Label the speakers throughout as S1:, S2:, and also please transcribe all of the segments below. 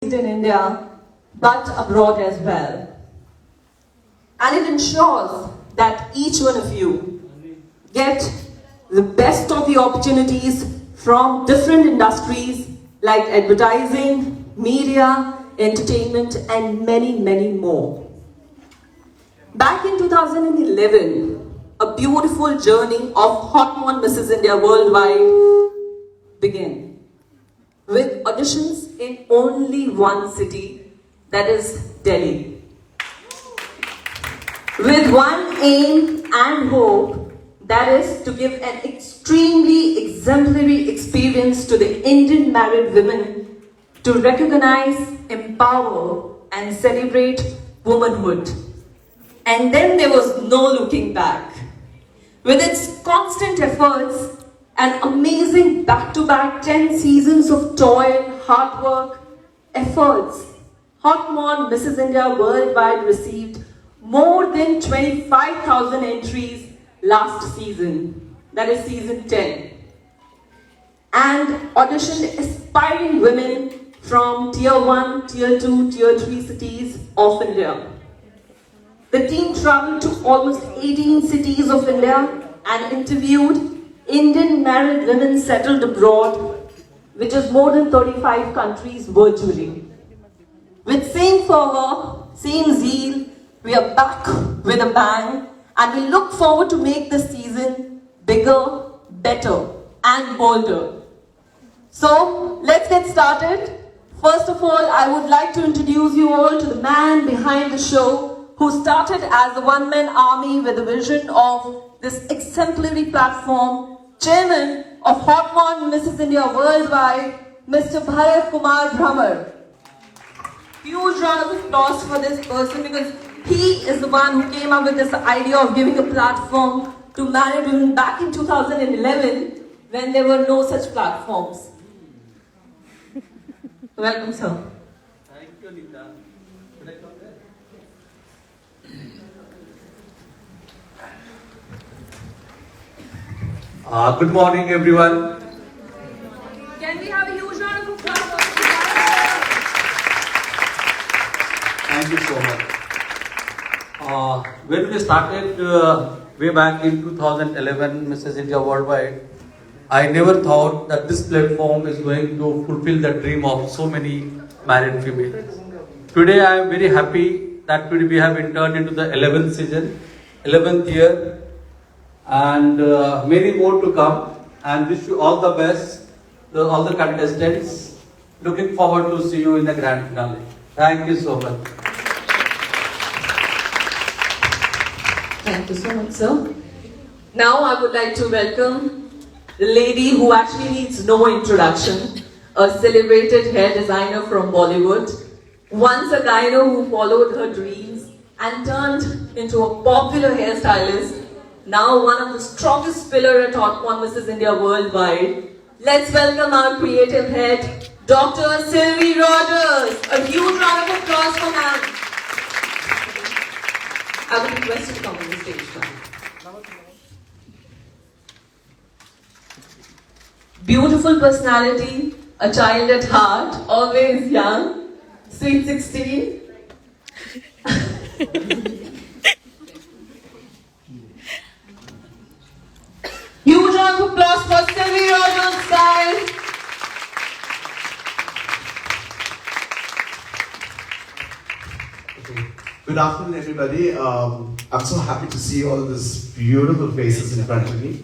S1: in India, but abroad as well. And it ensures that each one of you get the best of the opportunities from different industries like advertising, media, entertainment, and many, many more. Back in 2011, a beautiful journey of Hot One Mrs. India Worldwide began, with auditions in only one city, that is Delhi. With one aim and hope, that is to give an extremely exemplary experience to the Indian married women to recognize, empower, and celebrate womanhood. And then there was no looking back. With its constant efforts and amazing back-to-back 10 seasons of toil, hard work, efforts, Hot One Mrs. India Worldwide received more than 25,000 entries last season, that is season 10, and auditioned aspiring women from Tier 1, Tier 2, Tier 3 cities of India. The team traveled to almost 18 cities of India and interviewed Indian married women settled abroad, which is more than 35 countries virtually. With same fervor, same zeal, we are back with a bang, and we look forward to make this season bigger, better, and bolder. So, let's get started. First of all, I would like to introduce you all to the man behind the show, who started as a one-man army with the vision of this exemplary platform, Chairman of Hot One Mrs. India Worldwide, Mr. Bharat Kumar Bhramar. Huge round of applause for this person, because he is the one who came up with this idea of giving a platform to married women back in 2011 when there were no such platforms. Welcome, sir.
S2: Thank you, Anita. Good morning, everyone.
S1: Can we have a huge round of applause?
S2: Thank you so much. When we started way back in 2011, Mrs. India Worldwide, I never thought that this platform is going to fulfill the dream of so many married females. Today, I am very happy that today we have entered into the 11th season, 11th year, and many more to come. And wish you all the best, all the contestants. Looking forward to see you in the grand finale. Thank you so much.
S1: Thank you so much, sir. Now I would like to welcome the lady who actually needs no introduction, a celebrated hair designer from Bollywood, once a gyno who followed her dreams and turned into a popular hairstylist, now one of the strongest pillars at Hot One Mrs. India Worldwide. Let's welcome our creative head, Dr. Sylvie Rogers. A huge round of applause for her. I would request you to come on the stage now. Beautiful personality, a child at heart, always young, sweet 16. Huge round of applause for Sylvie Rogers, guys.
S3: Good afternoon, everybody. I'm so happy to see all of these beautiful faces in front of me.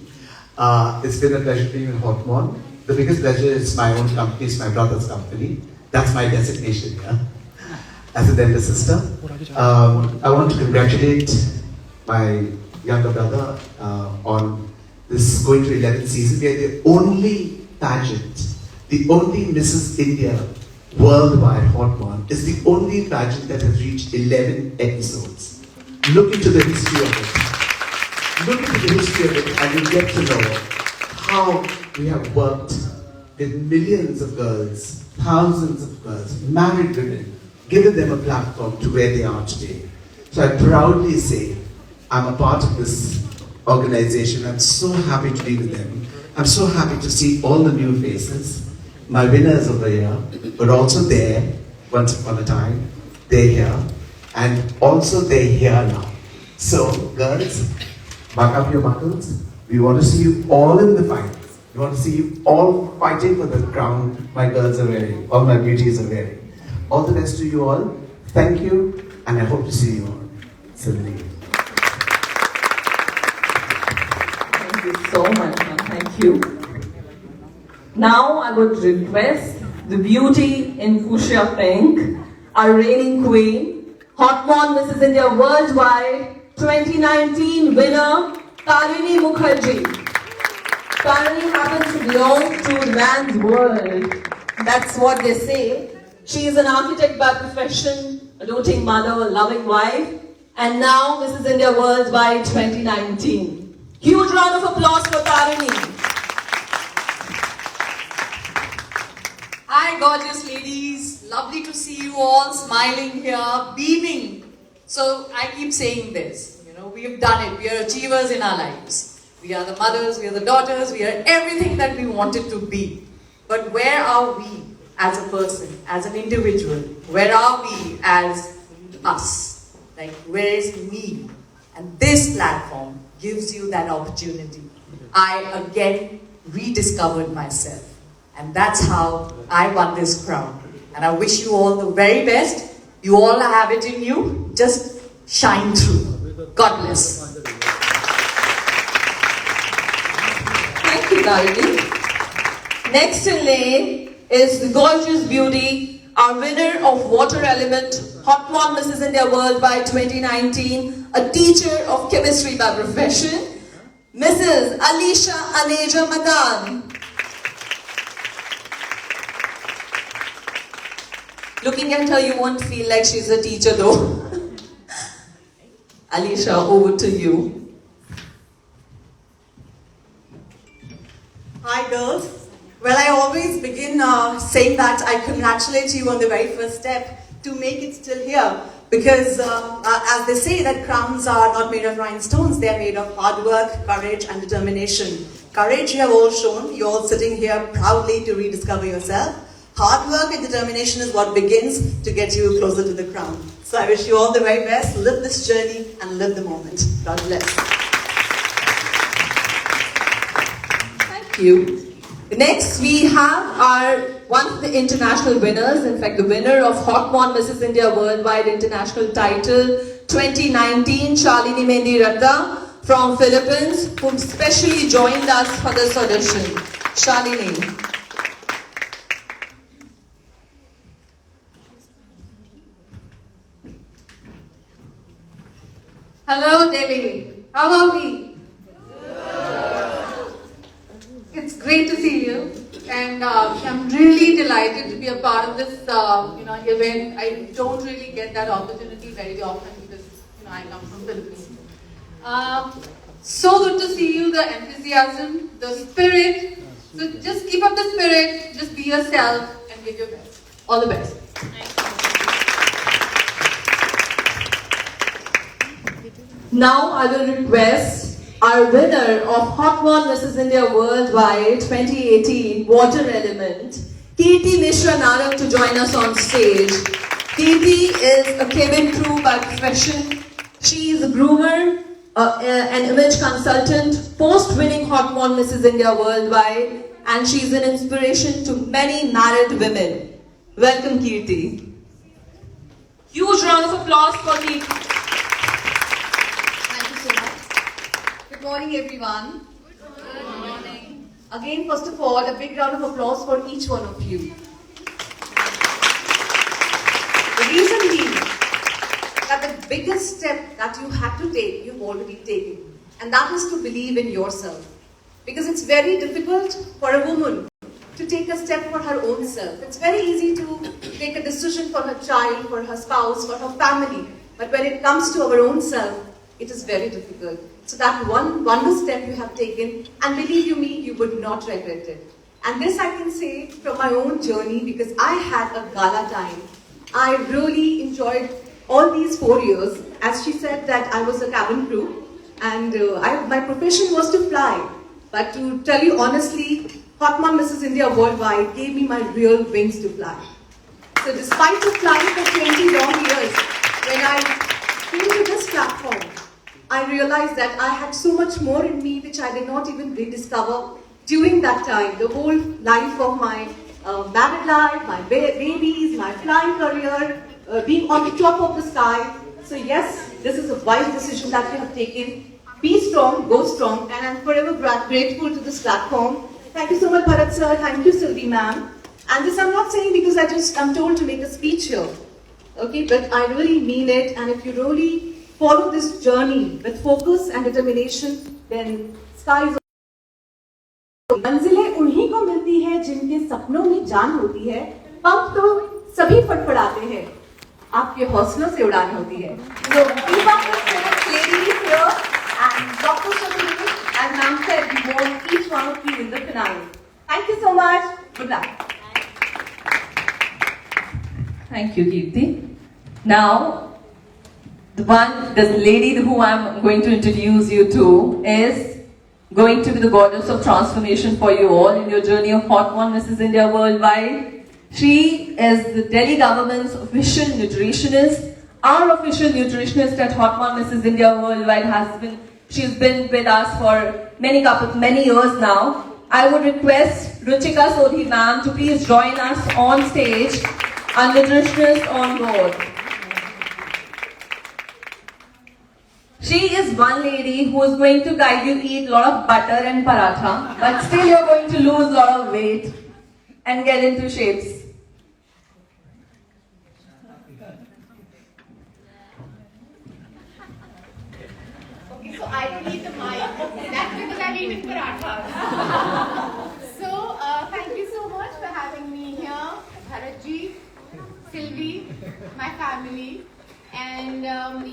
S3: It's been a pleasure being in Hot One. The biggest pleasure is my own company, it's my brother's company. That's my designation here, as a elder sister. I want to congratulate my younger brother on this going to 11th season. We are the only pageant, the only Mrs. India Worldwide Hot One is the only pageant that has reached 11 episodes. Look into the history of it. Look into the history of it and you'll get to know how we have worked with millions of girls, thousands of girls, married women, given them a platform to where they are today. So I proudly say I'm a part of this organization. I'm so happy to be with them. I'm so happy to see all the new faces. My winners over here were also there. once upon a time. They're here. And also they're here now. So, girls, buck up your buckles. We want to see you all in the fight. We want to see you all fighting for the crown my girls are wearing, all my beauties are wearing. All the best to you all. Thank you, and I hope to see you all. Sydney.
S1: Thank you so much, ma'am. Thank you. Now I would request the beauty in fuchsia pink, our reigning queen, Hotmon Mrs. India Worldwide 2019 winner, Tarini Mukherjee. Tarini happens to belong to the man's world. That's what they say. She is an architect by profession, a doting mother, a loving wife, and now Mrs. India Worldwide 2019. Huge round of applause for Tarini.
S4: Hi, gorgeous ladies. Lovely to see you all smiling here, beaming. So I keep saying this, we have done it. We are achievers in our lives. We are the mothers, we are the daughters, we are everything that we wanted to be. But where are we as a person, as an individual? Where are we as us? Like, where is me? And this platform gives you that opportunity. I again rediscovered myself. And that's how I won this crown. And I wish you all the very best. You all have it in you. Just shine through. God bless.
S1: Thank you, Tarini. Next in lane is the gorgeous beauty, our winner of Water Element, Hotmon Mrs. India Worldwide 2019, a teacher of chemistry by profession, Mrs. Alisha Aneja Madan. Looking at her, you won't feel like she's a teacher though. Alisha, over to you.
S5: Hi girls. Well, I always begin saying that I congratulate you on the very first step to make it still here. Because as they say that crowns are not made of rhinestones, they are made of hard work, courage and determination. Courage you have all shown, you're all sitting here proudly to rediscover yourself. Hard work and determination is what begins to get you closer to the crown. So I wish you all the very best, live this journey and live the moment. God bless.
S1: Thank you. Next, we have one of the international winners, in fact, the winner of Hotmon Mrs. India Worldwide International Title 2019, Shalini Mendiratta from Philippines, who specially joined us for this audition. Shalini.
S6: Hello Delhi, how are we? It's great to see you, and I'm really delighted to be a part of this event. I don't really get that opportunity very often because I come from Philippines. So good to see you, the enthusiasm, the spirit. So just keep up the spirit, just be yourself and give your best. All the best.
S1: Now I will request our winner of Hotmon Mrs. India Worldwide 2018 Water Element, Kirti Mishra Narak, to join us on stage. Kirti is a cabin crew by profession. She is a groomer, an image consultant, post-winning Hotmon Mrs. India Worldwide, and she is an inspiration to many married women. Welcome, Kirti. Huge round of applause for Kirti.
S6: Good morning, everyone. Good morning. Again, first of all, a big round of applause for each one of you. The reason being that the biggest step that you had to take, you've already taken. And that is to believe in yourself. Because it's very difficult for a woman to take a step for her own self. It's very easy to take a decision for her child, for her spouse, for her family. But when it comes to our own self, it is very difficult. So that one wondrous step you have taken, and believe you me, you would not regret it. And this I can say from my own journey, because I had a gala time. I really enjoyed all these 4 years. As she said that I was a cabin crew, and my profession was to fly. But to tell you honestly, Hotmon Mrs. India Worldwide gave me my real wings to fly. So despite of flying for 20 long years, when I came to this platform, I realized that I had so much more in me which I did not even rediscover during that time. The whole life of my married life, my babies, my flying career, being on the top of the sky. So yes, this is a wise decision that you have taken. Be strong, go strong, and I'm forever grateful to this platform. Thank you so much, Bharat sir. Thank you, Sylvie ma'am. And this I'm not saying because I'm told to make a speech here. Okay, but I really mean it. And if you really follow this journey with focus and determination, then sky is.
S5: मंजिलें उन्हीं को मिलती है जिनके सपनों में जान होती है। पंख तो सभी फटफड़ाते हैं, आपके हौसलों से उड़ान होती है। So keep up the spirit, ladies here, and Dr. Shabir, as ma'am said, we want each one of you in the finale. Thank you so much. Good luck.
S1: Thank you, Kirti. Now, the lady who I'm going to introduce you to is going to be the goddess of transformation for you all in your journey of Hot One Mrs. India Worldwide. She is the Delhi government's official nutritionist. Our official nutritionist at Hot One Mrs. India Worldwide she's been with us for many years now. I would request Ruchika Sodhi ma'am to please join us on stage, our nutritionist on board. She is one lady who is going to guide you eat a lot of butter and paratha, but still you're going to lose a lot of weight and get into shapes.
S7: Okay, so I don't need the mic. That's because I'm eating parathas. So, thank you so much for having me here, Bharatji, Sylvie, my family. And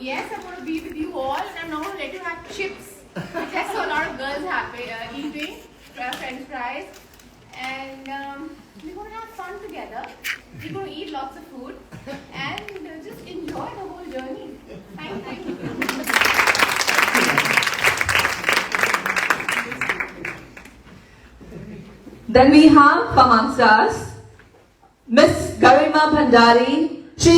S7: yes, I'm going to be with you all, and I'm not going to let you have chips, which I saw a lot of girls eating, French fries. And we're going to have fun together. We're going to eat lots of food and just enjoy the whole journey. Thank you.
S1: Then we have amongst us Miss Garima Bhandari. She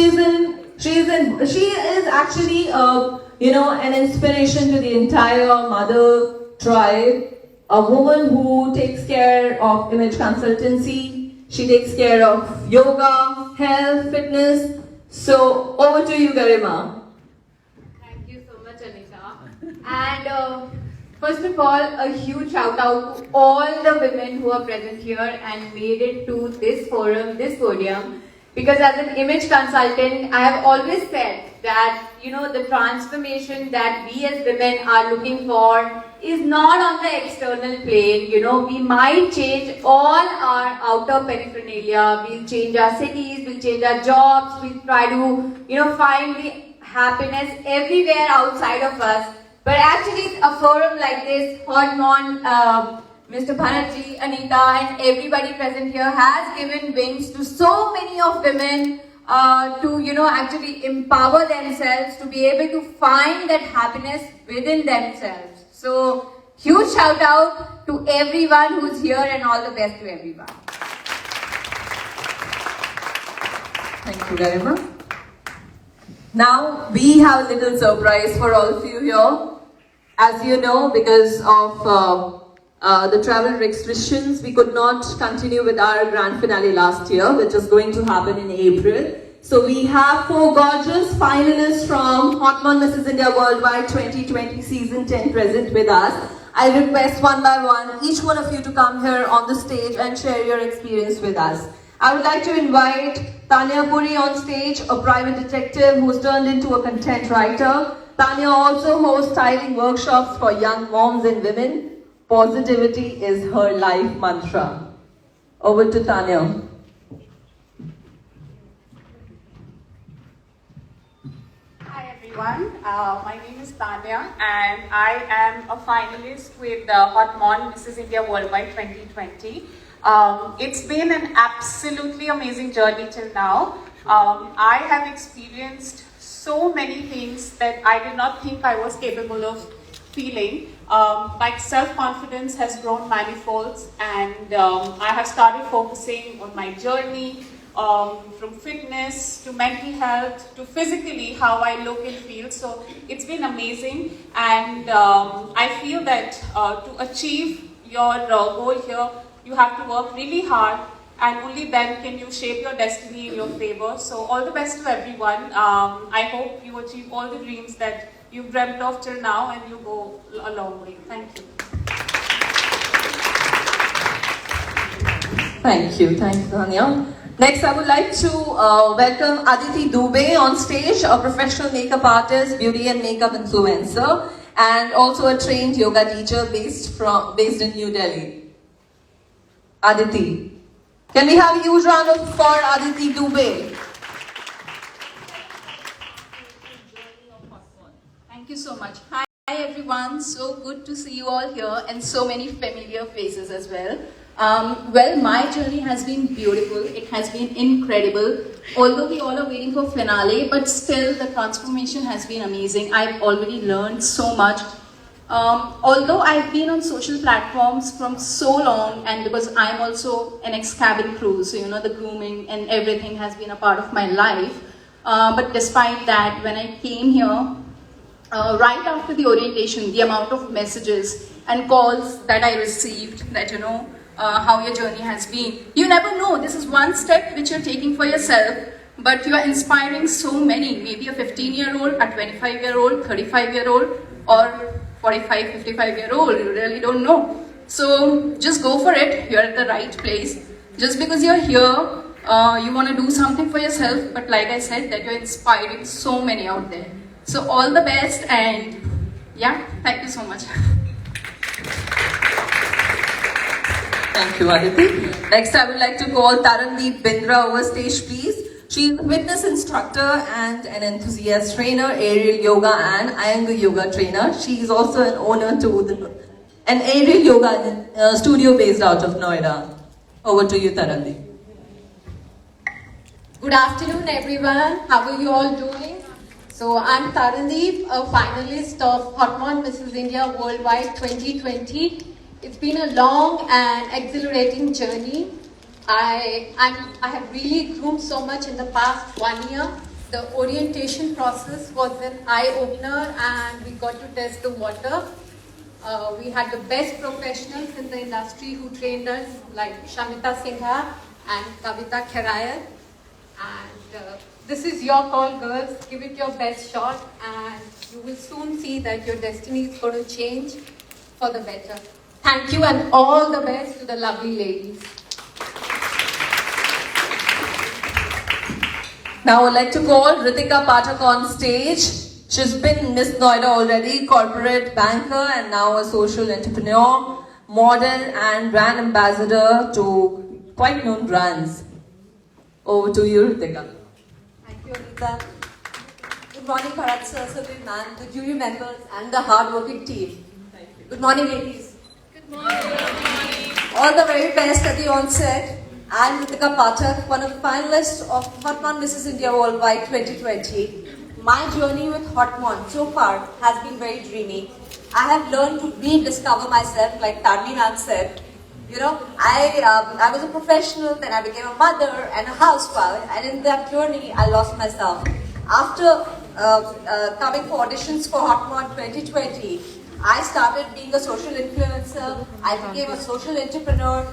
S1: is actually an inspiration to the entire mother tribe. A woman who takes care of image consultancy. She takes care of yoga, health, fitness. So over to you, Garima.
S7: Thank you so much, Anisha. And first of all, a huge shout out to all the women who are present here and made it to this forum, this podium. Because as an image consultant, I have always said that, the transformation that we as women are looking for is not on the external plane. We might change all our outer paraphernalia, we'll change our cities, we'll change our jobs, we'll try to, find the happiness everywhere outside of us. But actually, a forum like this, Hormone, Mr. Bharatji, Anita, and everybody present here has given wings to so many of women to, actually empower themselves, to be able to find that happiness within themselves. So, huge shout out to everyone who's here and all the best to everyone.
S1: Thank you, Garima. Now, we have a little surprise for all of you here. As you know, because of the travel restrictions, we could not continue with our grand finale last year, which is going to happen in April. So we have 4 gorgeous finalists from Hot One Mrs. India Worldwide 2020 Season 10 present with us. I request one by one, each one of you to come here on the stage and share your experience with us. I would like to invite Tanya Puri on stage, a private detective who's turned into a content writer. Tanya also hosts styling workshops for young moms and women. Positivity is her life mantra. Over to Tanya.
S8: Hi everyone, my name is Tanya and I am a finalist with Hot One Mrs. India Worldwide 2020. It's been an absolutely amazing journey till now. I have experienced so many things that I did not think I was capable of feeling. My self-confidence has grown manifolds, and I have started focusing on my journey, from fitness to mental health to physically how I look and feel. So it's been amazing, and I feel that to achieve your goal here, you have to work really hard, and only then can you shape your destiny in your favor. So all the best to everyone. I hope you achieve all the dreams that you've dreamt of till now, and you go a long way. Thank you.
S1: Thank you, Tanya. Next, I would like to welcome Aditi Dubey on stage, a professional makeup artist, beauty and makeup influencer, and also a trained yoga teacher based in New Delhi. Aditi. Can we have a huge round of applause for Aditi Dubey?
S9: Thank you so much. Hi everyone, so good to see you all here and so many familiar faces as well. Well, my journey has been beautiful. It has been incredible. Although we all are waiting for finale, but still the transformation has been amazing. I've already learned so much. Although I've been on social platforms from so long, and because I'm also an ex-cabin crew, so you know the grooming and everything has been a part of my life. But despite that, when I came here, right after the orientation, the amount of messages and calls that I received, that you know, how your journey has been. You never know, this is one step which you're taking for yourself, but you are inspiring so many, maybe a 15-year-old, a 25-year-old, 35-year-old, or 45, 55-year-old, you really don't know. So just go for it, you're at the right place. Just because you're here, you want to do something for yourself, but like I said, that you're inspiring so many out there. So all the best, and yeah, thank you so much.
S1: Thank you, Aditi. Next, I would like to call Tarandeep Bindra over stage, please. She is a fitness instructor and an enthusiast trainer, aerial yoga and Iyengar yoga trainer. She is also an owner to an aerial yoga studio based out of Noida. Over to you, Tarandeep.
S6: Good afternoon, everyone. How are you all doing? So I'm Tarandeep, a finalist of Hotmon Mrs. India Worldwide 2020. It's been a long and exhilarating journey. I have really groomed so much in the past 1 year. The orientation process was an eye-opener, and we got to test the water. We had the best professionals in the industry who trained us, like Shamita Singha and Kavita Kherayat. And this is your call, girls. Give it your best shot, and you will soon see that your destiny is going to change for the better. Thank you, and all the best to the lovely ladies.
S1: Now I would like to call Ritika Pathak on stage. She's been Miss Noida already, corporate banker, and now a social entrepreneur, model and brand ambassador to quite known brands. Over to you, Ritika.
S10: Thank you, Anita. Good morning, Bharat sir, Surbin ma'am, the jury members, and the hard-working team. Good morning, ladies. Good morning. All the very best at the onset. I'm Ritika Pathak, one of the finalists of Hotmon Mrs. India Worldwide 2020. My journey with Hotmon so far has been very dreamy. I have learned to rediscover myself, like Tarni ma'am said. You know, I was a professional, then I became a mother and a housewife, and in that journey, I lost myself. After coming for auditions for Hotmon 2020, I started being a social influencer. I became a social entrepreneur.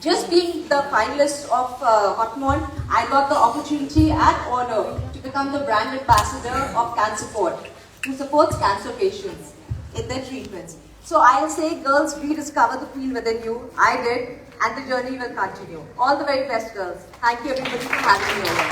S10: Just being the finalist of Hotmon, I got the opportunity and honor to become the brand ambassador of CancerPort, who supports cancer patients in their treatments. So I say, girls, rediscover the queen within you. I did, and the journey will continue. All the very best, girls. Thank you, everybody, for having me over.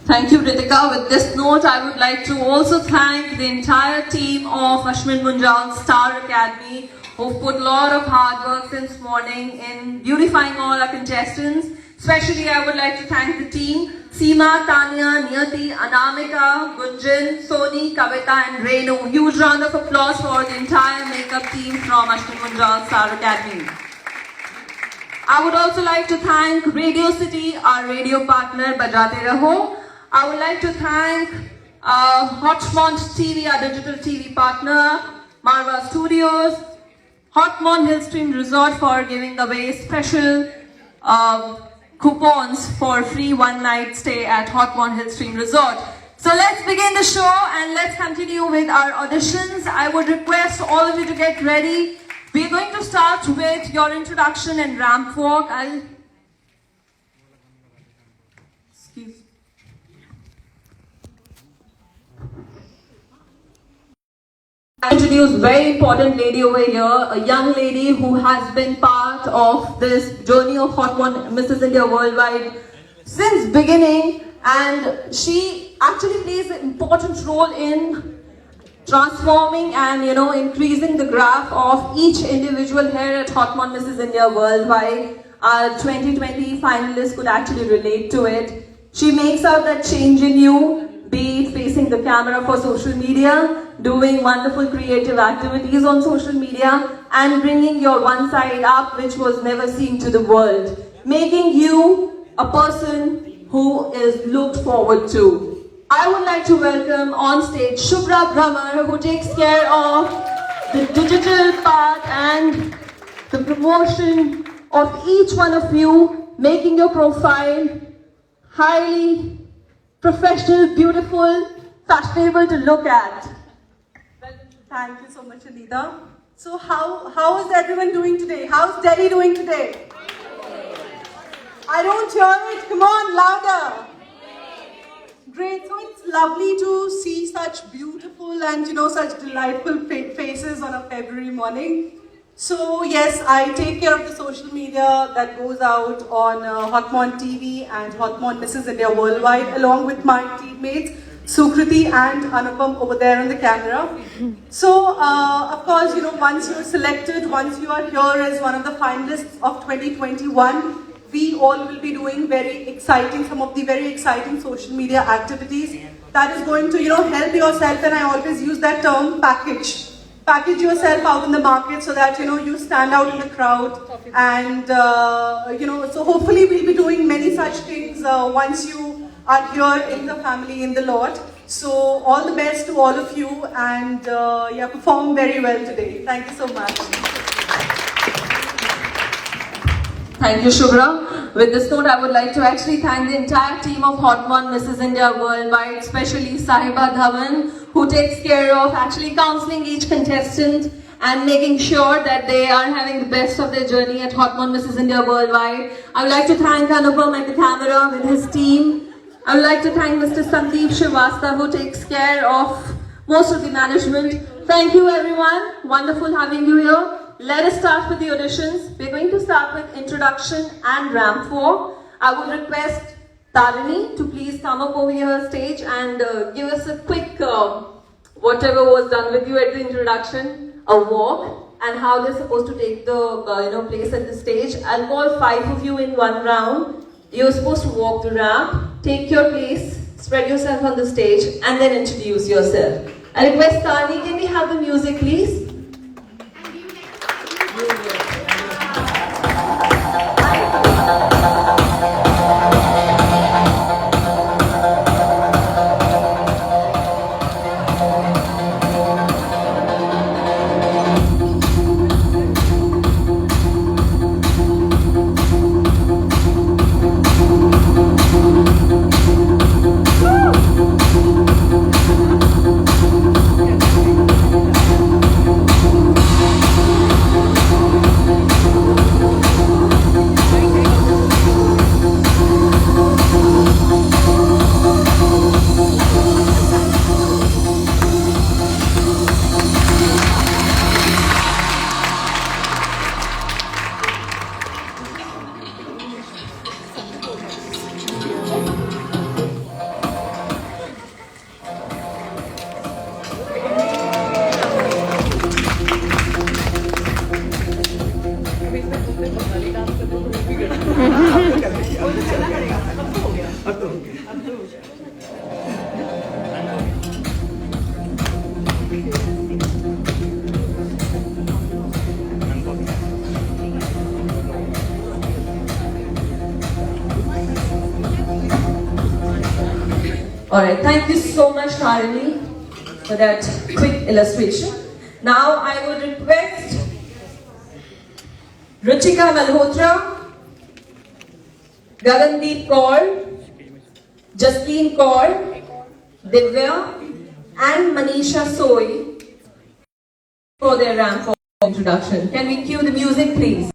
S1: Thank you, Ritika. With this note, I would like to also thank the entire team of Ashwin Munjal Star Academy, who've put a lot of hard work since morning in beautifying all our contestants. Especially, I would like to thank the team, Seema, Tanya, Niyati, Anamika, Gunjan, Soni, Kavita, and Renu. Huge round of applause for the entire makeup team from Ashwin Munjal Star Academy. I would also like to thank Radio City, our radio partner, Bajate Raho. I would like to thank Hotmon TV, our digital TV partner, Marva Studios, Hotmon Hillstream Resort for giving away special coupons for free one-night stay at Hotmon Hillstream Resort. So let's begin the show and let's continue with our auditions. I would request all of you to get ready. We're going to start with your introduction and ramp walk. Introduce very important lady over here, a young lady who has been part of this journey of Hotmon Mrs. India Worldwide since beginning, and she actually plays an important role in transforming and increasing the graph of each individual here at Hotmon Mrs. India Worldwide. Our 2020 finalists could actually relate to it. She makes out that change in you, be it facing the camera for social media, doing wonderful creative activities on social media, and bringing your one side up which was never seen to the world, making you a person who is looked forward to. I would like to welcome on stage Shubhra Brahmer, who takes care of the digital part and the promotion of each one of you, making your profile highly professional, beautiful, fashionable to look at.
S5: Thank you so much, Anita. So how is everyone doing today? How's Delhi doing today? I don't hear it. Come on, louder. Great. So it's lovely to see such beautiful and such delightful faces on a February morning. So yes, I take care of the social media that goes out on Hotmon TV and Hotmon Mrs. India Worldwide, along with my teammates Sukriti and Anupam over there on the camera. So of course, once you're selected, once you are here as one of the finalists of 2021, we all will be doing some of the very exciting social media activities that is going to help yourself, and I always use that term, package yourself out in the market so that you stand out in the crowd, and so hopefully we'll be doing many such things once you are here in the family, in the Lord. So all the best to all of you, and perform very well today. Thank you so much.
S1: Thank you, Shubhra. With this note, I would like to actually thank the entire team of Hotmon Mrs. India Worldwide, especially Sahiba Dhawan, who takes care of actually counseling each contestant and making sure that they are having the best of their journey at Hotmon Mrs. India Worldwide. I would like to thank Anupam at the camera with his team. I would like to thank Mr. Sandeep Srivastava, who takes care of most of the management. Thank you, everyone. Wonderful having you here. Let us start with the auditions. We're going to start with introduction and ramp walk. I would request Tarini to please come up over here stage and give us a quick whatever was done with you at the introduction, a walk, and how they're supposed to take the place at the stage. I'll call 5 of you in one round. You're supposed to walk the ramp, take your place, spread yourself on the stage, and then introduce yourself. I request Tani, can we have the music, please? Alright, thank you so much, Tarini, for that quick illustration. Now I would request Ruchika Malhotra, Gagandeep Kaur, Jasleen Kaur, Divya and Manisha Soy for their ramp for introduction. Can we cue the music, please?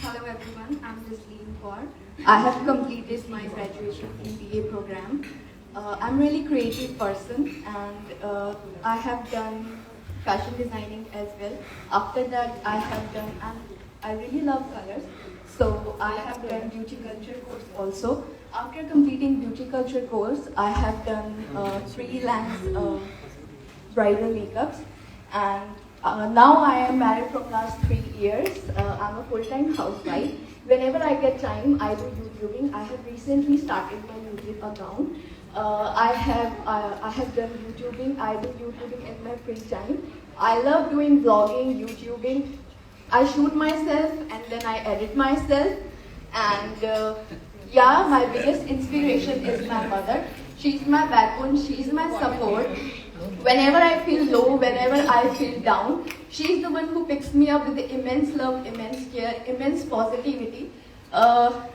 S7: Hello everyone, I'm Jasleen Kaur. I have completed my graduation in BA program. I'm really creative person and I have done fashion designing as well. After that I have done, and I really love colors, so I have done beauty culture course also. After completing beauty culture course, I have done freelance bridal makeups, and now I am married from last 3 years. I'm a full-time housewife. Whenever I get time, I do YouTubing. I have recently started my YouTube account. I have done YouTubing. I do YouTubing in my free time. I love doing vlogging, YouTubing. I shoot myself and then I edit myself. And yeah, my biggest inspiration is my mother. She's my backbone. She's my support. Whenever I feel low, whenever I feel down, she's the one who picks me up with the immense love, immense care, immense positivity.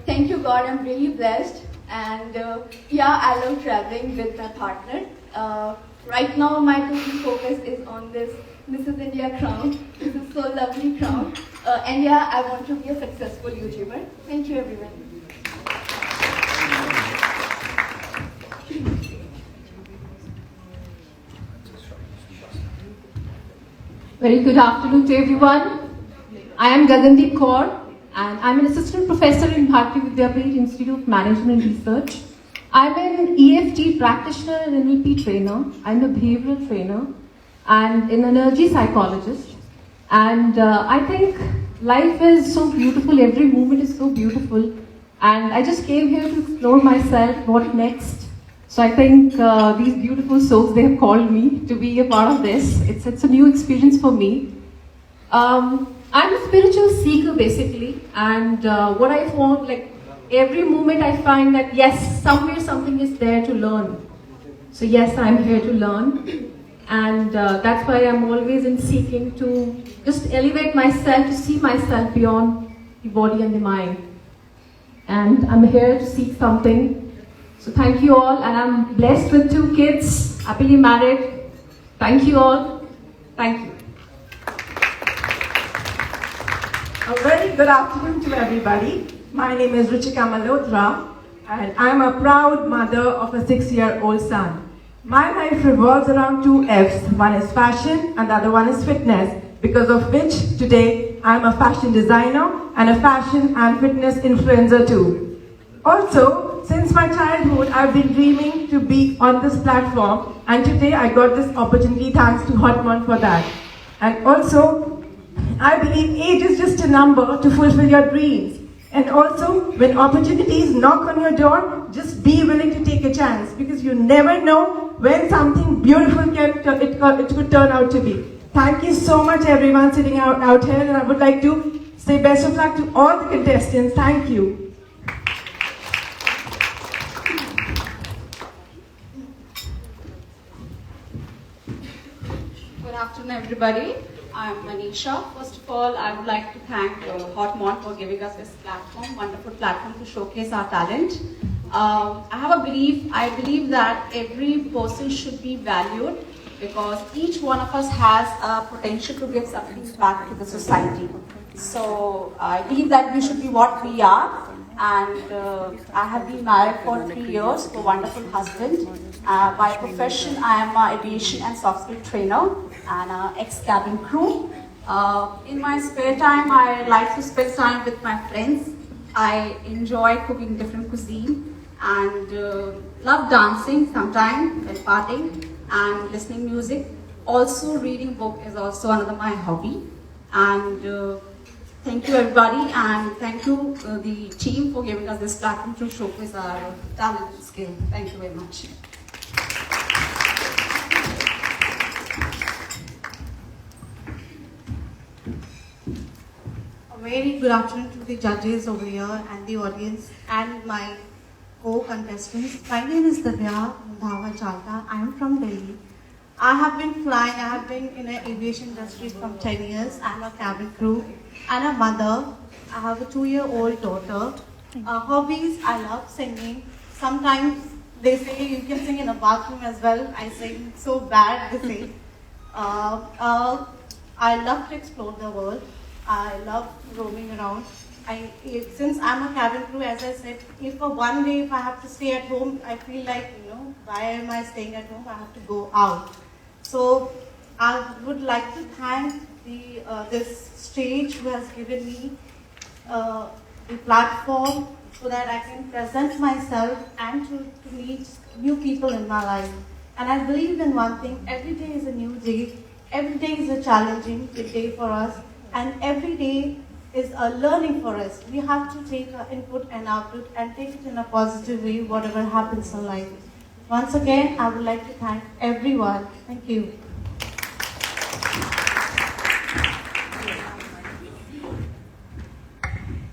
S7: Thank you God, I'm really blessed. And yeah, I love traveling with my partner. Right now my total focus is on this Mrs. India crown. This is so lovely crown. And yeah, I want to be a successful YouTuber. Thank you everyone.
S11: Very good afternoon to everyone. I am Gagandeep Kaur and I'm an assistant professor in Bharati Vidyapith Institute of Management and Research. I'm an EFT practitioner and NLP trainer. I'm a behavioral trainer and an energy psychologist. And I think life is so beautiful, every moment is so beautiful. And I just came here to explore myself, what next. So I think these beautiful souls, they have called me to be a part of this. It's a new experience for me. I'm a spiritual seeker basically, and what I found, like every moment I find that yes, somewhere something is there to learn. So yes, I'm here to learn, and that's why I'm always in seeking to just elevate myself, to see myself beyond the body and the mind. And I'm here to seek something. So thank you all, and I'm blessed with 2 kids, happily married. Thank you all. Thank you.
S12: A very good afternoon to everybody. My name is Ruchika Malhotra, and I'm a proud mother of a 6-year-old son. My life revolves around 2 F's. One is fashion and the other one is fitness, because of which today I'm a fashion designer and a fashion and fitness influencer too. Also, since my childhood, I've been dreaming to be on this platform, and today I got this opportunity thanks to Hotmon for that. And also, I believe age is just a number to fulfill your dreams. And also, when opportunities knock on your door, just be willing to take a chance, because you never know when something beautiful it could turn out to be. Thank you so much everyone sitting out here, and I would like to say best of luck to all the contestants. Thank you.
S8: Good afternoon, everybody. I'm Manisha. First of all, I would like to thank Hotmon for giving us this platform, wonderful platform to showcase our talent. I believe that every person should be valued because each one of us has a potential to give something back to the society. So I believe that we should be what we are. And I have been married for 3 years to a wonderful husband. By profession, I am an aviation and soft skill trainer and an ex-cabin crew. In my spare time, I like to spend time with my friends. I enjoy cooking different cuisine and love dancing sometimes while partying and listening music. Also, reading book is also another my hobby. And thank you everybody, and thank you the team for giving us this platform to showcase our talent and skill. Thank you very much.
S6: A very good afternoon to the judges over here and the audience and my co-contestants. My name is Divya Dhava Chalta. I am from Delhi. I have been flying, I have been in the aviation industry from 10 years. I am a cabin crew and a mother. I have a 2-year-old daughter. Hobbies, I love singing. Sometimes they say you can sing in a bathroom as well. I sing so bad, they say. I love to explore the world. I love roaming around. Since I'm a cabin crew, as I said, if for one day if I have to stay at home, I feel like, why am I staying at home? I have to go out. So I would like to thank this stage who has given me the platform so that I can present myself and to meet new people in my life. And I believe in one thing, every day is a new day. Every day is a challenging day for us. And every day is a learning for us. We have to take our input and output and take it in a positive way, whatever happens in life. Once again, I would like to thank everyone. Thank you.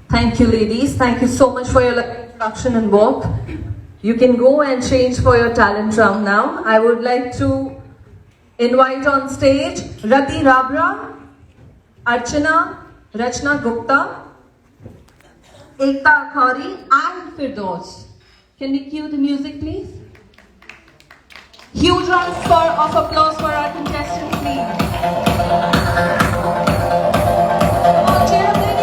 S1: Thank you, ladies. Thank you so much for your introduction and walk. You can go and change for your talent round now. I would like to invite on stage Rati Rabra, Archana, Rachna Gupta, Ekta Akhari and Firdaus. Can we cue the music, please? Huge round of applause for our contestants, please. Cheer up, ladies.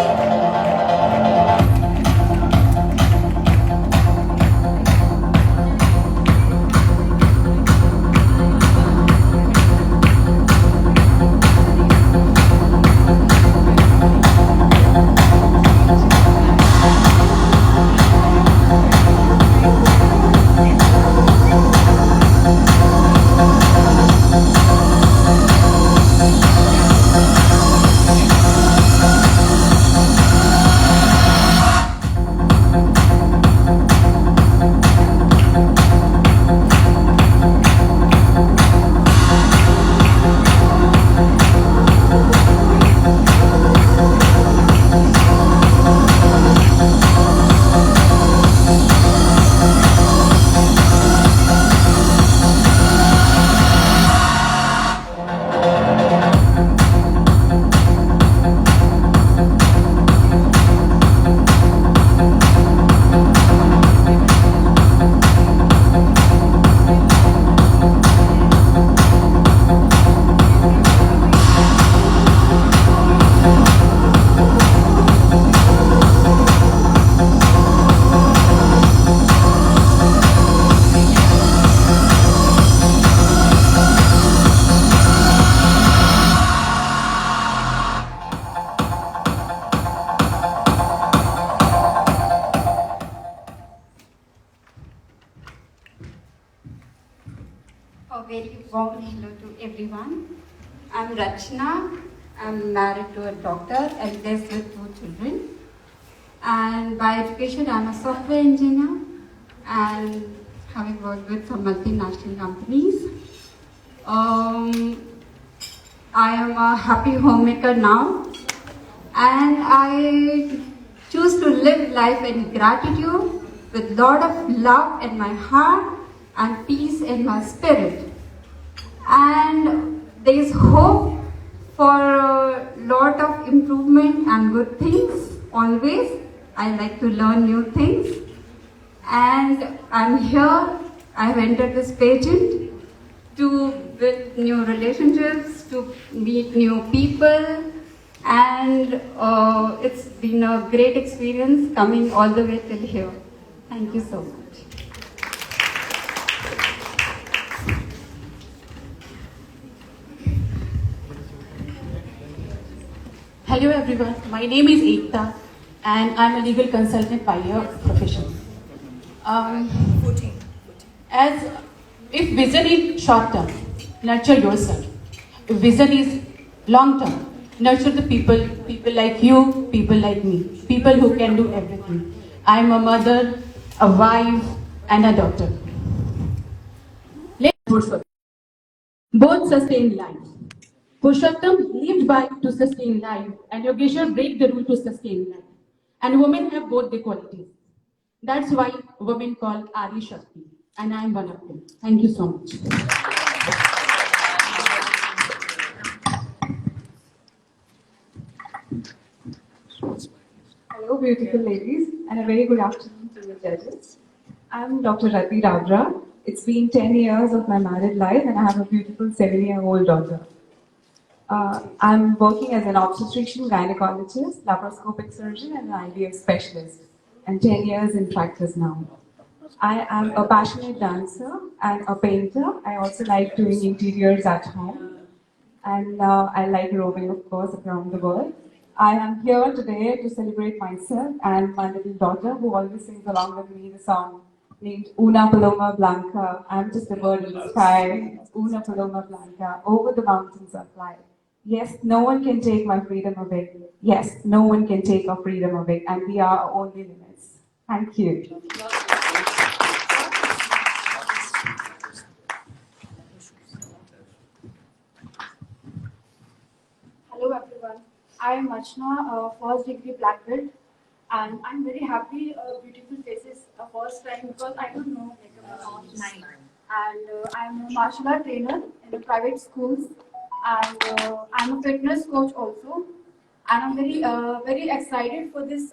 S8: A very warm hello to everyone. I'm Rachna. I'm married to a doctor and blessed with 2 children. And by education, I'm a software engineer and
S13: having worked with some multinational companies. I am a happy homemaker now, and I choose to live life in gratitude with lot of love in my heart and peace in my spirit. And there is hope for a lot of improvement and good things always. I like to learn new things, and I'm here. I've entered this pageant to build new relationships, to meet new people, and it's been a great experience coming all the way till here. Thank you so much.
S14: Hello everyone, my name is Ekta and I'm a legal consultant by your profession. As if vision is short term, nurture yourself. If vision is long term, nurture the people like you, people like me, people who can do everything. I'm a mother, a wife and a daughter. Both sustain life. Purushottam lived by to sustain life, and Yogeshwar break the rule to sustain life. And women have both the qualities. That's why women call Adi Shakti, and I am one of them. Thank you so much.
S15: Hello, beautiful ladies, and a very good afternoon to the judges. I'm Dr. Rati Ravra. It's been 10 years of my married life, and I have a beautiful 7-year-old daughter. I'm working as an obstetrician gynecologist, laparoscopic surgeon, and an IVF specialist, and 10 years in practice now. I am a passionate dancer and a painter. I also like doing interiors at home, and I like roaming, of course, around the world. I am here today to celebrate myself and my little daughter, who always sings along with me the song named Una Paloma Blanca. I'm just a bird in the sky. Una Paloma Blanca. Over the mountains I fly. Yes, no one can take my freedom away. Yes, no one can take our freedom away, and we are our only limits. Thank you.
S16: Hello everyone, I am Archana, first degree black belt, and I'm very happy, beautiful faces first time because I don't know makeup arts. And I'm a martial art trainer in the private schools, and I'm a fitness coach also, and I'm very excited for this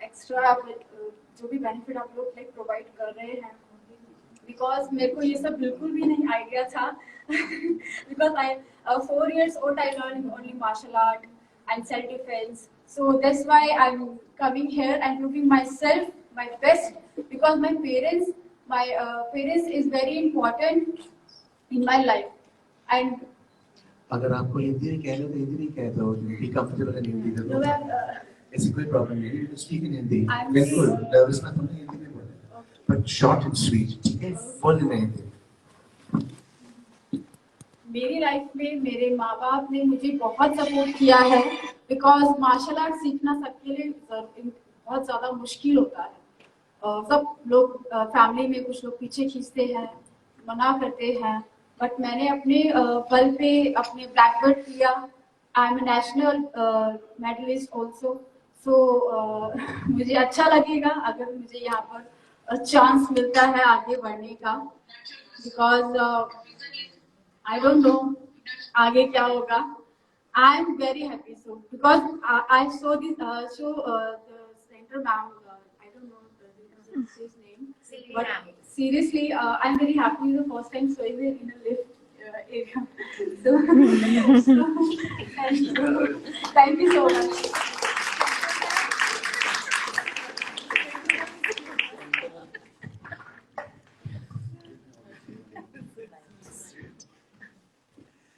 S16: extra जो भी benefit आप लोग like provide कर रहे हैं, because मेरे को ये सब बिल्कुल भी नहीं idea था. Because I 4 years old, I learned only martial art and self-defense. So that's why I'm coming here and proving myself my best, because my parents is very important in my life. And
S17: अगर आपको हिंदी में कहना तो हिंदी में कहता हो, be comfortable in Hindi. ऐसी कोई problem नहीं, you can speak in Hindi. बिल्कुल, nervous मत होना, हिंदी में बोलना. But short and sweet, ठीक है? बोलना हिंदी.
S16: मेरी लाइफ में मेरे माँ बाप ने मुझे बहुत सपोर्ट किया है, बिकॉज मार्शल आर्ट सीखना सबके लिए बहुत ज़्यादा मुश्किल होता है. सब लोग फैमिली में कुछ लोग पीछे खींचते हैं, मना करते हैं, बट मैंने अपने बल पे अपने ब्लैक बेल्ट किया. I am a national medallist also. So मुझे अच्छा लगेगा अगर मुझे यहाँ पर चांस मिलता है आगे बढ़ने का, बिकॉज I don't know आगे क्या होगा. I am very happy so because I saw this show the center ma'am. I don't know his name, but seriously I'm very happy the first time seeing it in a lift area. So thank you so much.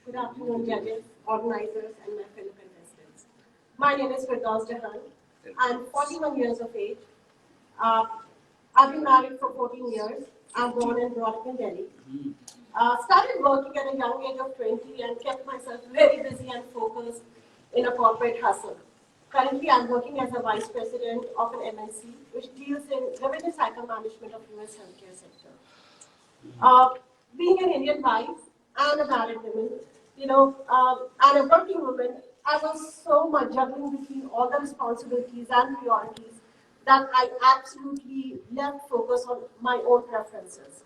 S18: Good afternoon, judges, organizers, and my fellow contestants. My name is Firdaus Jahan. I'm 41 years of age. I've been married for 14 years. I'm born and brought up in Delhi. Started working at a young age of 20 and kept myself very busy and focused in a corporate hustle. Currently, I'm working as a vice president of an MNC, which deals in revenue cycle management of US healthcare sector. Being an Indian wife and a married woman, and a working woman, I was so much juggling between all the responsibilities and priorities that I absolutely left focus on my own preferences.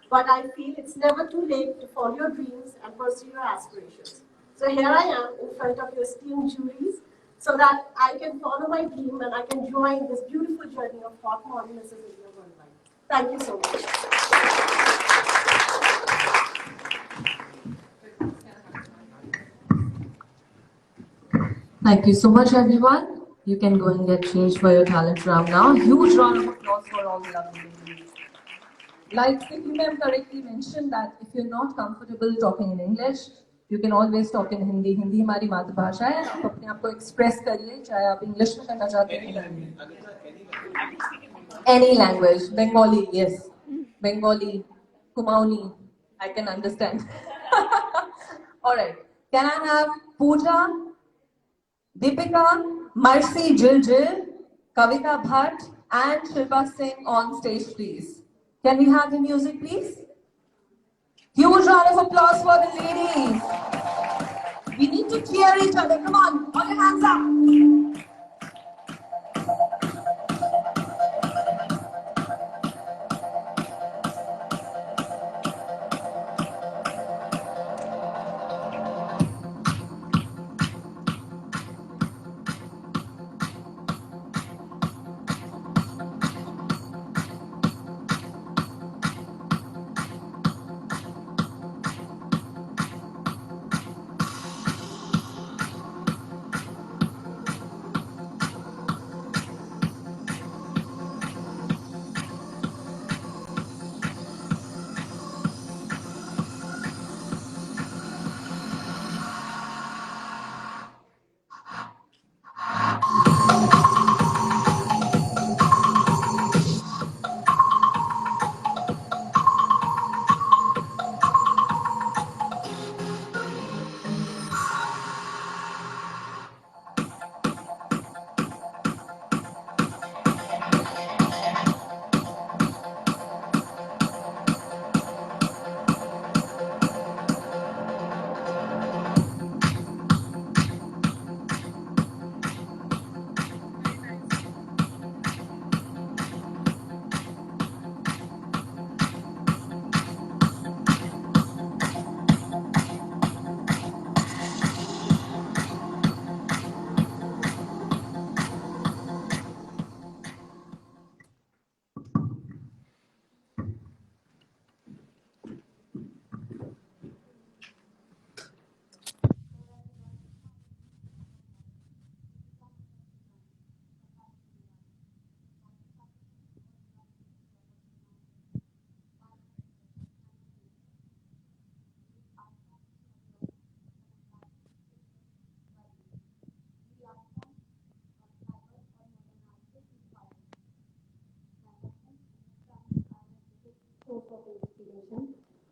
S18: But I feel it's never too late to follow your dreams and pursue your aspirations. So here I am in front of your esteemed juries so that I can follow my dream and I can join this beautiful journey of Hot Modern Mrs. India Worldwide. Thank you so much.
S10: Thank you so much, everyone. You can go and get changed for your talent round now. Huge round of applause for all the lovely ladies. Like Vicky ma'am correctly mentioned that if you're not comfortable talking in English, you can always talk in Hindi. Hindi हमारी मातृभाषा है. आप अपने आप को express करिए, चाहे आप English में करना चाहते हैं. Any language. Bengali, yes. Bengali, Kumaoni, I can understand. All right. Can I have Pooja, Deepika, Mercy Jill, Kavita Bhatt, and Shilpa Singh on stage, please? Can we have the music, please? Huge round of applause for the ladies. We need to cheer each other. Come on, all your hands up.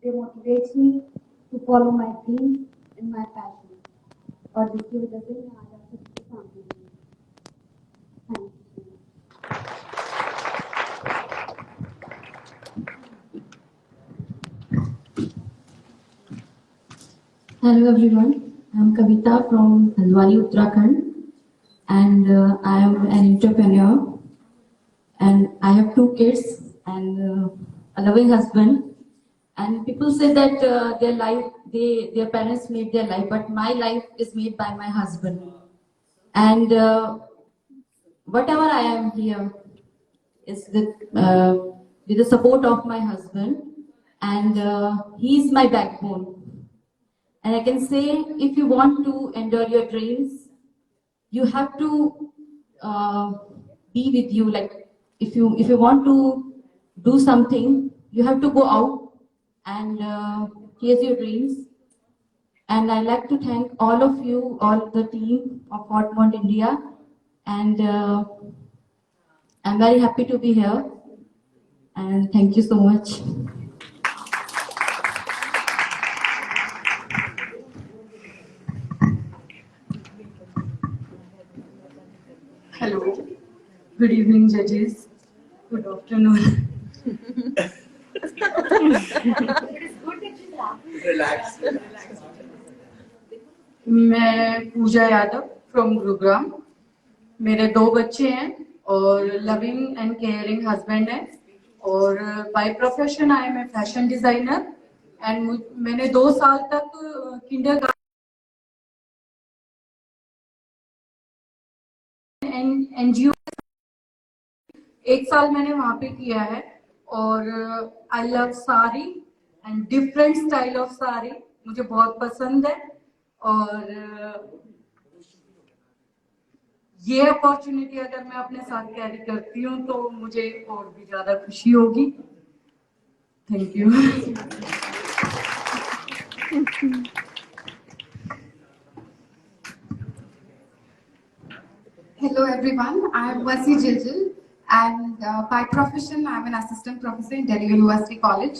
S13: They motivate me to follow my dreams and my passion. और जिसकी वजह से मैं आज आपके सामने हूँ. Thank you. Hello everyone, I am Kavita from Halwani, Uttarakhand, and I am an entrepreneur, and I have 2 kids and a loving husband. And people say that their parents made their life, but my life is made by my husband. And whatever I am here is with the support of my husband, and he is my backbone. And I can say, if you want to endure your dreams, you have to be with you. Like if you want to do something, you have to go out and chase your dreams. And I'd like to thank all of you, all the team of Hot Mod India, and I'm very happy to be here. And thank you so much.
S19: Hello. Good evening, judges. Good afternoon.
S17: Relax.
S19: मैं पूजा Yadav from Gurugram. मेरे 2 बच्चे हैं और loving and caring husband है और by profession I am a fashion designer and मैंने 2 साल तक किंडरगार्टन एंड एनजीओ 1 साल मैंने वहां पे किया है और I love sari and different style of sari मुझे बहुत पसंद है और ये अपॉर्चुनिटी अगर मैं अपने साथ कैरी करती हूँ तो मुझे और भी ज्यादा खुशी होगी. Thank you.
S20: Hello everyone, I am Wasi Jiljil and by profession I am an assistant professor in Delhi University College.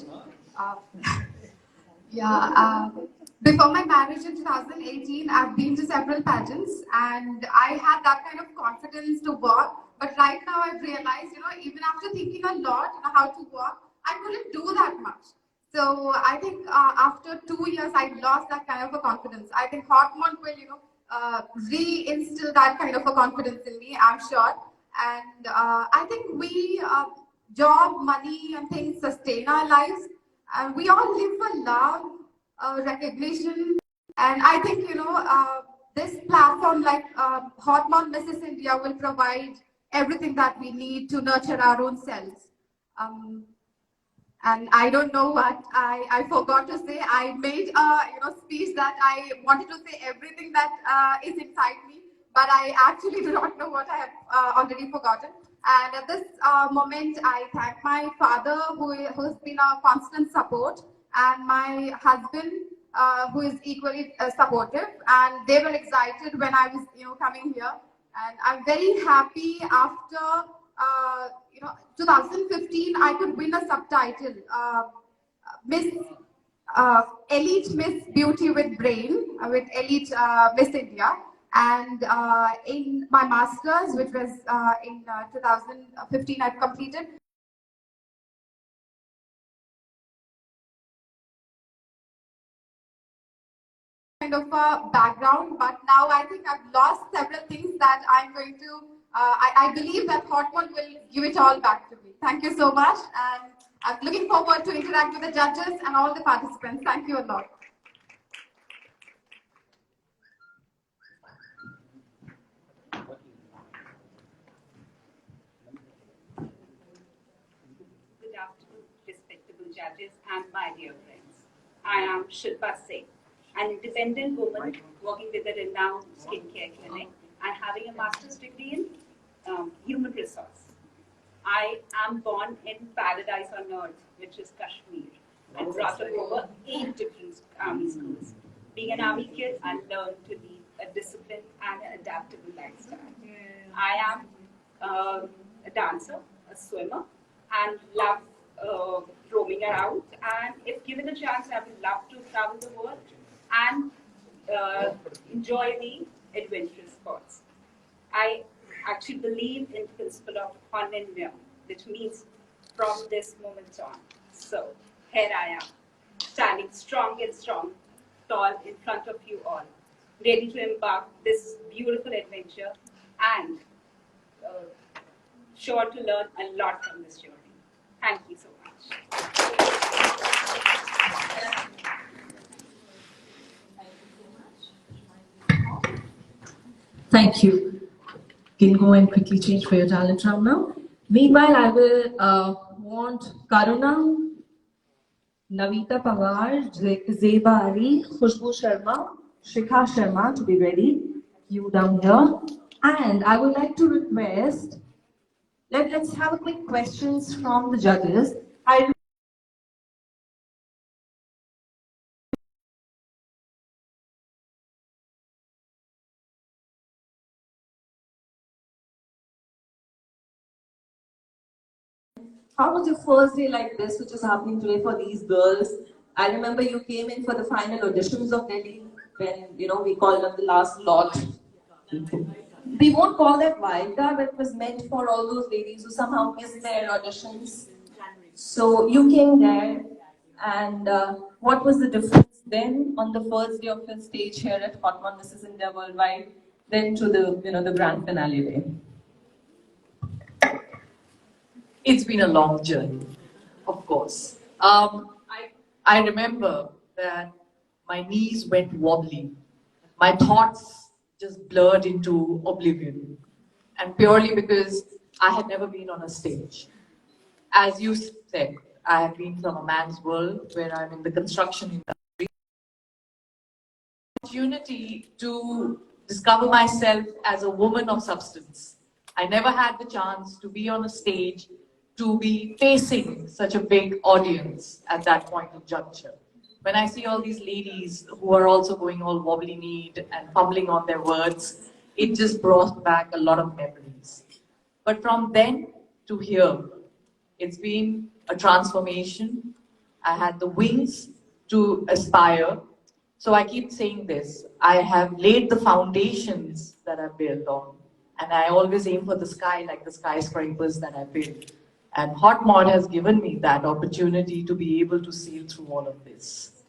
S20: Before my marriage in 2018, I've been to several pageants and I had that kind of confidence to walk. But right now I've realized, even after thinking a lot how to walk, I couldn't do that much. So I think after 2 years, I lost that kind of a confidence. I think Hormone will, reinstill that kind of a confidence in me, I'm sure. And I think we, job, money and things sustain our lives. And we all live for love, recognition. And I think, this platform like Hormone Mrs. India will provide everything that we need to nurture our own selves. And I don't know what I forgot to say. I made a speech that I wanted to say everything that is inside me, but I actually do not know what I have already forgotten. And at this moment, I thank my father who's been a constant support, and my husband who is equally supportive. And they were excited when I was coming here, and I'm very happy after. 2015, I could win a subtitle, Miss Elite Miss Beauty with Brain, with Elite Miss India. And in my master's, which was in 2015, I've completed. Kind of a background, but now I think I've lost several things that I'm going to. I believe that Hormone will give it all back to me. Thank you so much, and I'm looking forward to interact with the judges and all the participants. Thank you a lot.
S8: Good afternoon, respectable judges and my dear friends. I am Shilpa Singh, an independent woman working with a renowned skincare clinic and having a master's degree in human resource. I am born in paradise on earth, which is Kashmir, and brought up over 8 different army schools. Being an army kid, I learned to lead a disciplined and an adaptable lifestyle. I am a dancer, a swimmer, and love roaming around. And if given a chance, I would love to travel the world and enjoy the adventurous sports. I actually believe in the principle of Hanenvyam, which means from this moment on. So here I am, standing strong and strong, tall in front of you all, ready to embark this beautiful adventure and sure to learn a lot from this journey. Thank you so much.
S21: Thank you. You can go and quickly change for your talent round now. Meanwhile, I will want Karuna, Navita Pawar, Zeba Ali, Khushbu Sharma, Shikha Sharma to be ready. You down here. And I would like to request, let's have a quick questions from the judges. How was your first day like this, which is happening today for these girls? I remember you came in for the final auditions of Delhi when, we called up the last lot. we won't call that wild card, but it was meant for all those ladies who somehow missed their auditions. So you came there, and what was the difference then on the first day of your stage here at Hotmon Mrs. India Worldwide, then to the grand finale day?
S4: It's been a long journey, of course. I remember that my knees went wobbly. My thoughts just blurred into oblivion. And purely because I had never been on a stage. As you said, I have been from a man's world where I'm in the construction industry. Opportunity to discover myself as a woman of substance. I never had the chance to be on a stage, to be facing such a big audience at that point in juncture. When I see all these ladies who are also going all wobbly-kneed and fumbling on their words, it just brought back a lot of memories. But from then to here, it's been a transformation. I had the wings to aspire. So I keep saying this, I have laid the foundations that I built on. And I always aim for the sky, like the skyscrapers that I built. And Hotmon has given me that opportunity to be able to sail through all of this.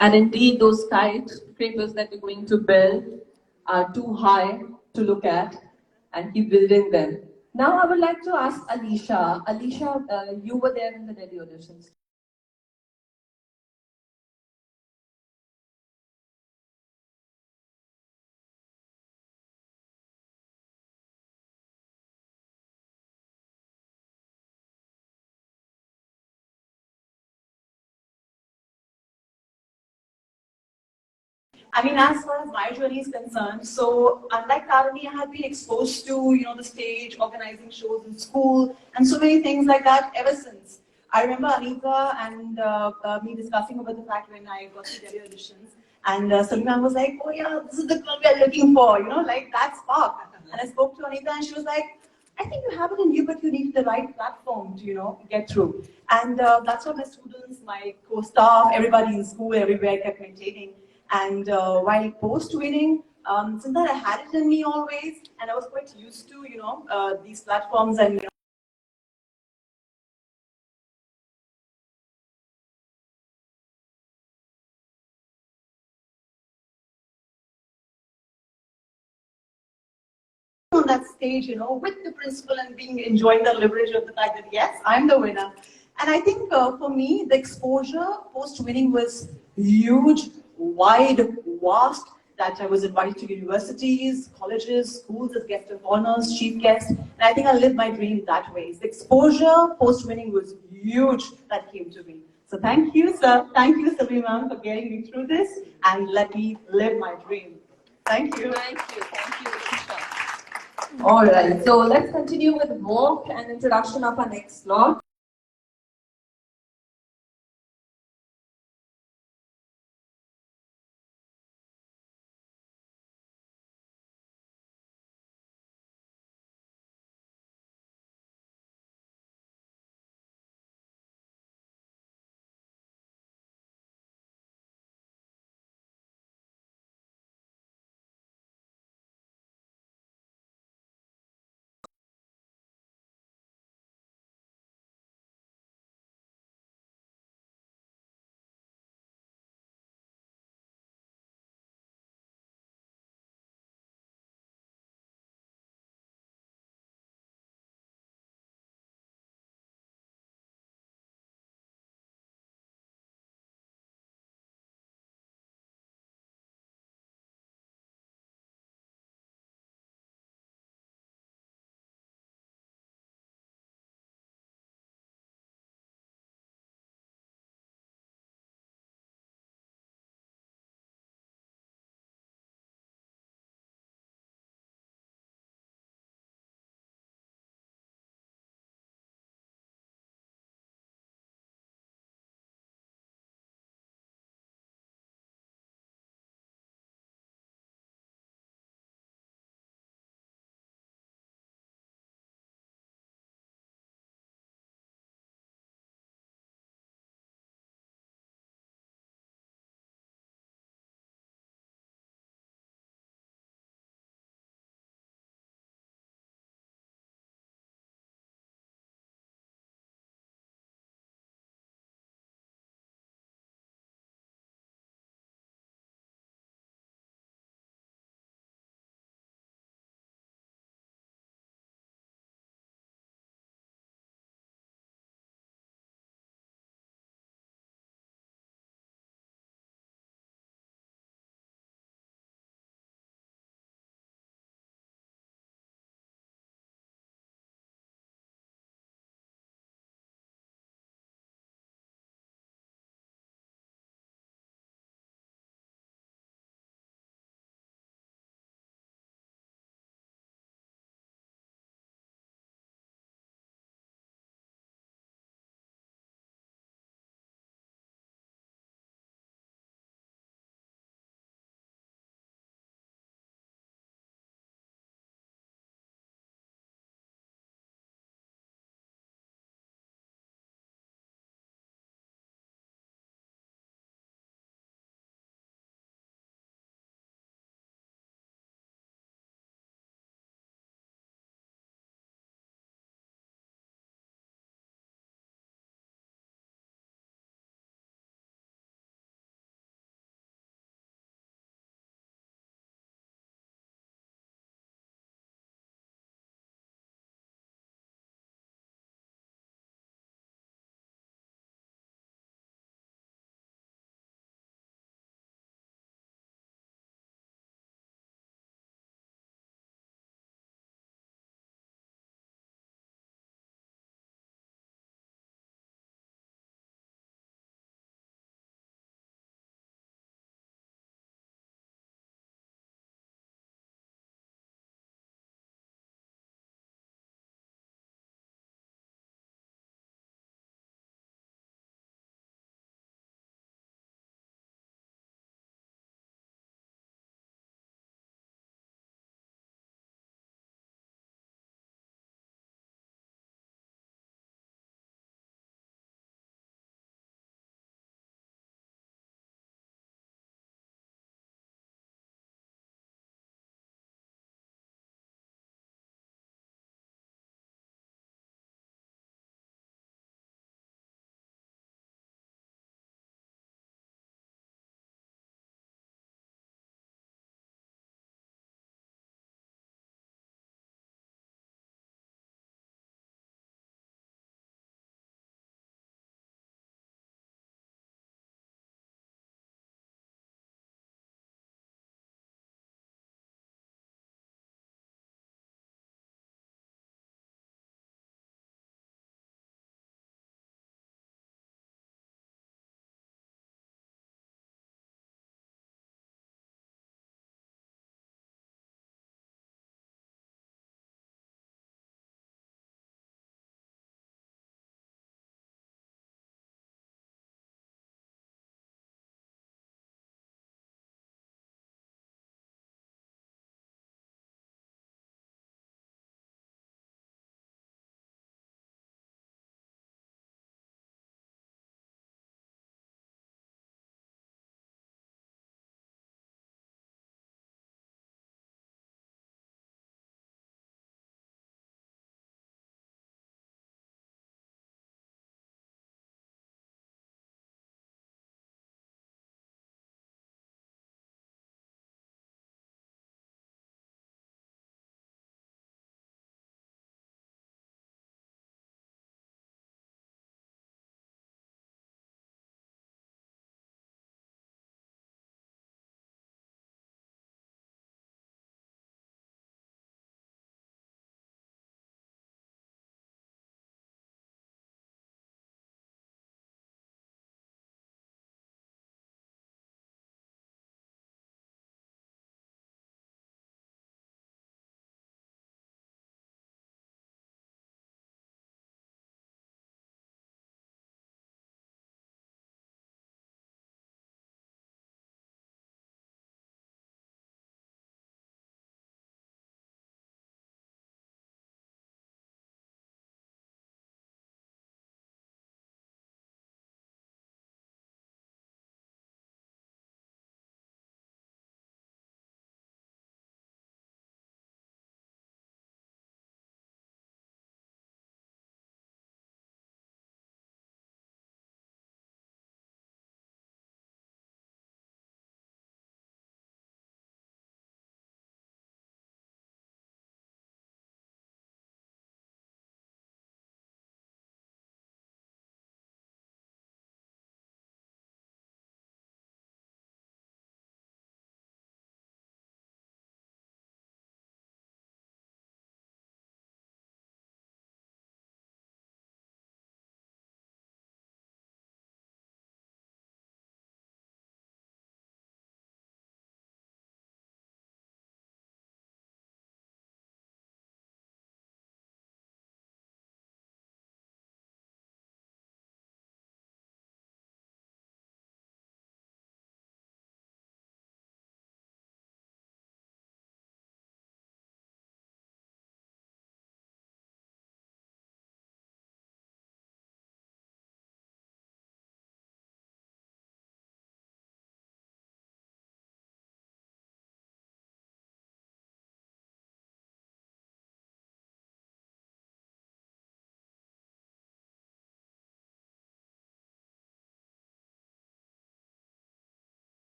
S21: And indeed, those skyscrapers that we're going to build are too high to look at, and keep building them. Now I would like to ask Alisha. Alisha, you were there in the Delhi auditions.
S5: I mean, as far as my journey is concerned, so unlike Tarani, I have been exposed to, the stage, organizing shows in school, and so many things like that ever since. I remember Anita and me discussing about the fact when I got to Delhi auditions, and Salman was like, oh yeah, this is the girl we are looking for, like that spark. And I spoke to Anita and she was like, I think you have it in you, but you need the right platform to, get through. And that's what my students, my co-staff, everybody in school, everywhere kept maintaining. And while post-winning, since that I had it in me always, and I was quite used to, these platforms and, on that stage, with the principal and enjoying the leverage of the fact that, yes, I'm the winner. And I think for me, the exposure post-winning was huge, wide, vast, that I was invited to universities, colleges, schools as guest of honors, chief guest, and I think I lived my dream that way. The exposure post-winning was huge that came to me. So thank you, sir. Thank you, Sylvie ma'am, for getting me through this and let me live my dream. Thank you.
S21: Thank you, Alisha. All right, so let's continue with more and introduction of our next slot.